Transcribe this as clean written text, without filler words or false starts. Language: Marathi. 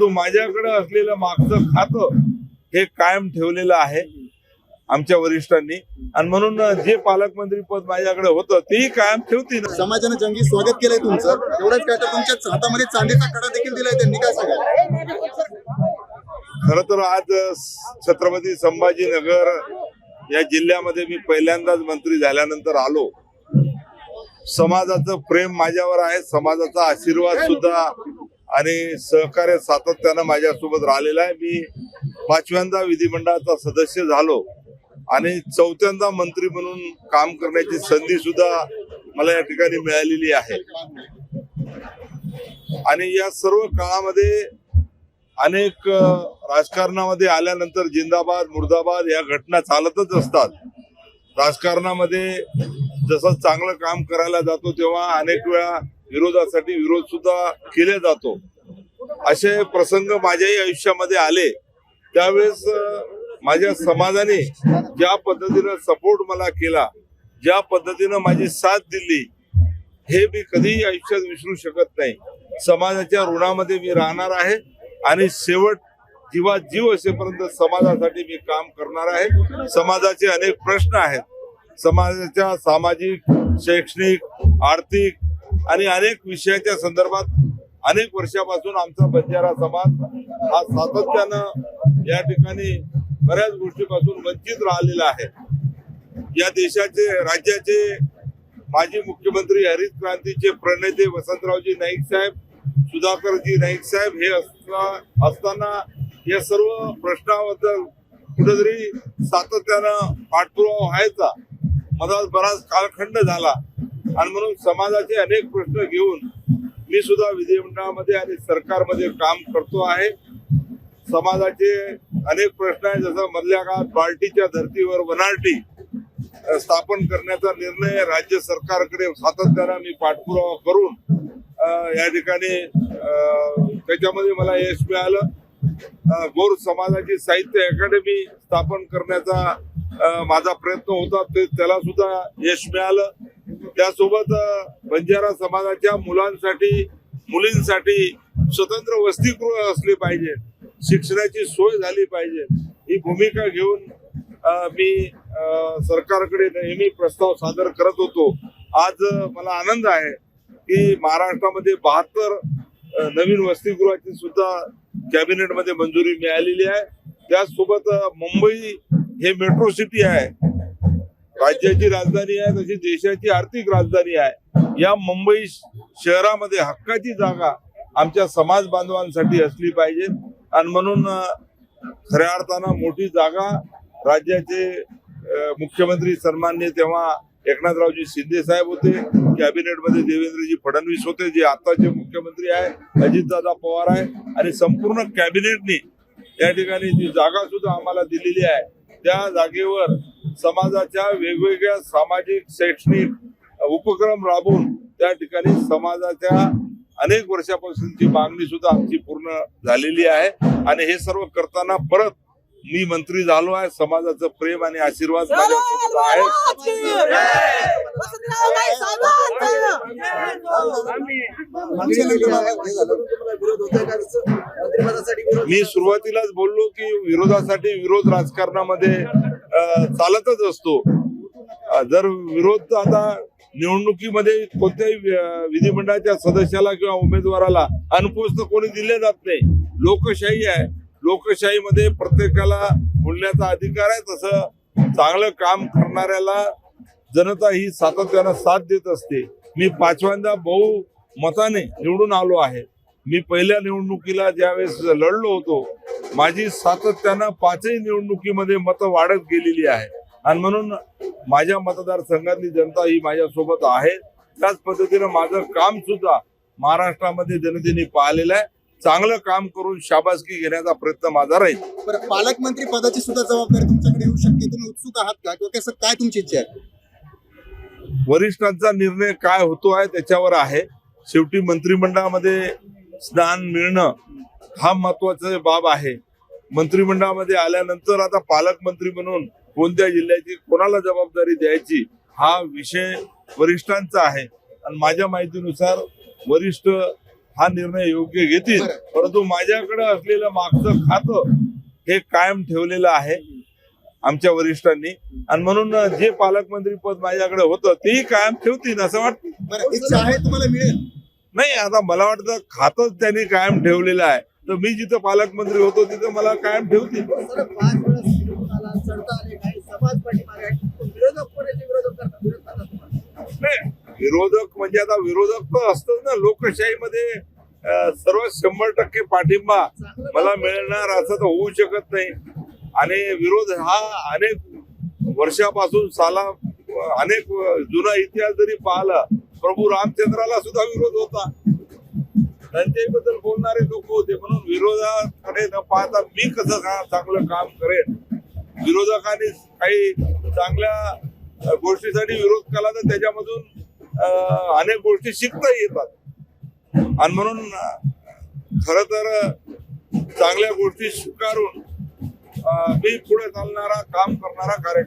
तो माझ्याकडे असलेलं मागचं खातं हे कायम ठेवलेलं आहे आमच्या वरिष्ठांनी, आणि म्हणून जे पालकमंत्री पद माझ्याकडे होतं तेही कायम ठेवतील. समाजाने जंगी स्वागत केलंय तुमचं, एवढंच काय तर तुमच्या हातामध्ये चांदीचा कडा देखील दिलाय त्यांनी, काय सांगाल? खर तर आज छत्रपती संभाजीनगर या जिल्ह्यामध्ये मी पहिल्यांदाच मंत्री झाल्यानंतर आलो. समाजाचं प्रेम माझ्यावर आहे, समाजाचा आशीर्वाद सुद्धा आणि सहकार्य सातत्यानं माझ्यासोबत राहिलेलं आहे. मी 5व्यांदा विधिमंडळाचा सदस्य झालो आणि 4थ्यांदा मंत्री म्हणून काम करण्याची संधी सुद्धा मला या ठिकाणी मिळालेली आहे. आणि या सर्व काळामध्ये अनेक राजकारणामध्ये आल्यानंतर जिंदाबाद मुर्दाबाद या घटना चालतच असतात. राजकारणामध्ये जसं चांगलं काम करायला जातो तेव्हा अनेक वेळा विरोधासाठी विरोध सुद्धा केला जातो. असे प्रसंग माझ्याही आयुष्यामध्ये आले. त्यावेळेस माझ्या समाजाने ज्या पद्धतीनं सपोर्ट मला केला, ज्या पद्धतीनं माझी साथ दिली, हे मी कधीही आयुष्यात विसरू शकत नाही. समाजाच्या ऋणामध्ये मी राहणार आहे आणि शेवट जीवात जीव असेपर्यंत समाजासाठी मी काम करणार आहे. समाजाचे अनेक प्रश्न आहेत. समाजाच्या सामाजिक, शैक्षणिक, आर्थिक आणि अनेक विषयाच्या संदर्भात अनेक वर्षापासून आमचा बंजारा समाज हा सातत्यानं या ठिकाणी बऱ्याच गोष्टीपासून वंचित राहिलेला आहे. या देशाचे, राज्याचे माजी मुख्यमंत्री, हरित क्रांतीचे प्रणेते वसंतरावजी नाईक साहेब, सुधाकरजी नाईक साहेब हे असताना या सर्व प्रश्नाबद्दल कुठेतरी सातत्यानं पाठपुरावा व्हायचा. मधात बराच कालखंड झाला आणि म्हणून समाजाचे अनेक प्रश्न घेऊन मी सुद्धा विधिमंडळामध्ये आणि सरकारमध्ये काम करतो आहे. समाजाचे अनेक प्रश्न आहेत, जसं मधल्या काळात बार्टीच्या धर्तीवर वनार्टी स्थापन करण्याचा निर्णय राज्य सरकारकडे सातत्यानं मी पाठपुरावा करून या ठिकाणी त्याच्यामध्ये मला यश मिळालं. गोर समाजाची साहित्य अकादमी स्थापन करण्याचा माझा प्रयत्न होता, त्याला सुद्धा यश मिळालं. त्यासोबत बंजारा समाजाच्या मुलांसाठी, मुलींसाठी स्वतंत्र वसतिगृह असले पाहिजे, शिक्षणाची सोय झाली पाहिजे, ही भूमिका घेऊन मी सरकारकडे नेहमी प्रस्ताव सादर करत होतो. आज मला आनंद आहे की महाराष्ट्रामध्ये 72 नवीन वसतिगृहाची सुद्धा कॅबिनेटमध्ये मंजुरी मिळालेली आहे. त्याचसोबत मुंबई हे मेट्रो सिटी आहे, राज्याची राजधानी आहे, तशी देशाची आर्थिक राजधानी आहे. या मुंबई शहरामध्ये हक्काची जागा आमच्या समाज बांधवांसाठी असली पाहिजे आणि म्हणून खऱ्या अर्थानं मोठी जागा राज्याचे मुख्यमंत्री सन्माननीय तेव्हा एकनाथरावजी शिंदे साहेब होते, कॅबिनेटमध्ये देवेंद्रजी फडणवीस होते, जे आताचे मुख्यमंत्री आहे, अजितदादा पवार आहे, आणि संपूर्ण कॅबिनेटने या ठिकाणी जी जागा सुद्धा आम्हाला दिलेली आहे, त्या जागेवर समाजाच्या वेगवेगळ्या सामाजिक, शैक्षणिक उपक्रम राबवून त्या ठिकाणी समाजाच्या अनेक वर्षापासूनची मागणी सुद्धा आमची पूर्ण झालेली आहे. आणि हे सर्व करताना परत मी मंत्री झालो आहे. समाजाचं प्रेम आणि आशीर्वाद माझ्यासोबत आहे. मी सुरुवातीलाच बोललो की विरोधासाठी विरोध राजकारणामध्ये चालतच असतो. जर विरोध आता निवडणुकीमध्ये कोणत्याही विधिमंडळाच्या सदस्याला किंवा उमेदवाराला अनपोस्ट कोणी दिले जात नाही. लोकशाही आहे, लोकशाहीमध्ये प्रत्येकाला बोलण्याचा अधिकार आहे. तसं चांगलं काम करणाऱ्याला जनता ही सातत्यानं साथ देत असते. मी 5व्यांदा बहुमताने निवडून आलो आहे. मी पहिल्या निवडणुकीला ज्यावेळेस लढलो होतो, माझी सातत्यानं 5ही निवडणुकीमध्ये मतं वाढत गेलेली आहे आणि म्हणून माझ्या मतदारसंघातली जनता ही माझ्यासोबत आहे. त्याच पद्धतीनं माझं काम सुद्धा महाराष्ट्रामध्ये जनतेने पाहिलेलं आहे. चांगलं काम करून शाबासकी घेण्याचा प्रयत्न माझा राहील. पालकमंत्री पदाची सुद्धा जबाबदारी तुमच्याकडे येऊ शकते, तुम्ही उत्सुक आहात का, किंवा कसं, काय तुमची इच्छा आहे? वरिष्ठांचा निर्णय काय होतो आहे त्याच्यावर आहे. शेवटी मंत्रिमंडळामध्ये स्थान मिळणं हा महत्वाचा बाब आहे. मंत्रिमंडळामध्ये आल्यानंतर आता पालकमंत्री म्हणून कोणत्या जिल्ह्याची कोणाला जबाबदारी द्यायची हा विषय वरिष्ठांचा आहे. आणि माझ्या माहितीनुसार वरिष्ठ हा निर्णय योग्य घेतील. बरं. परंतु माझ्याकडे असलेलं मागचं खातं हे कायम ठेवलेलं आहे आमच्या वरिष्ठांनी, आणि म्हणून जे पालकमंत्री पद माझ्याकडे होतं तेही कायम ठेवतील असं वाटतं. बरं इच्छा आहे तुम्हाला मिळेल? नाही, आता मला वाटतं खातंच त्यांनी कायम ठेवलेलं आहे, तर मी जिथं पालकमंत्री होतो तिथं मला कायम ठेवतील. सर 5 वेळा निवडून आला, चढता आले, काही समाज पाठीमागे आहे. पण विरोधक कोणाचे विरोध करतात तुम्हाला? नाही, विरोधक म्हणजे आता विरोधक तर असतच ना लोकशाहीमध्ये. सर्व 100% पाठिंबा मला मिळणार असं तर होऊ शकत नाही. आणि विरोध हा अनेक वर्षापासून अनेक जुना इतिहास जरी पाहिला, प्रभू रामचंद्राला सुद्धा विरोध होता, त्यांच्याही बद्दल बोलणारे लोक होते. म्हणून विरोधाकडे न पाहता मी कसं चांगलं काम करेन, विरोधकांनी काही चांगल्या गोष्टीसाठी विरोध केला तर त्याच्यामधून अनेक गोष्टी शिकता येतात. आणि म्हणून खर तर चांगल्या गोष्टी स्वीकारून मी पुढे चालणारा काम करणारा कार्यकर्ता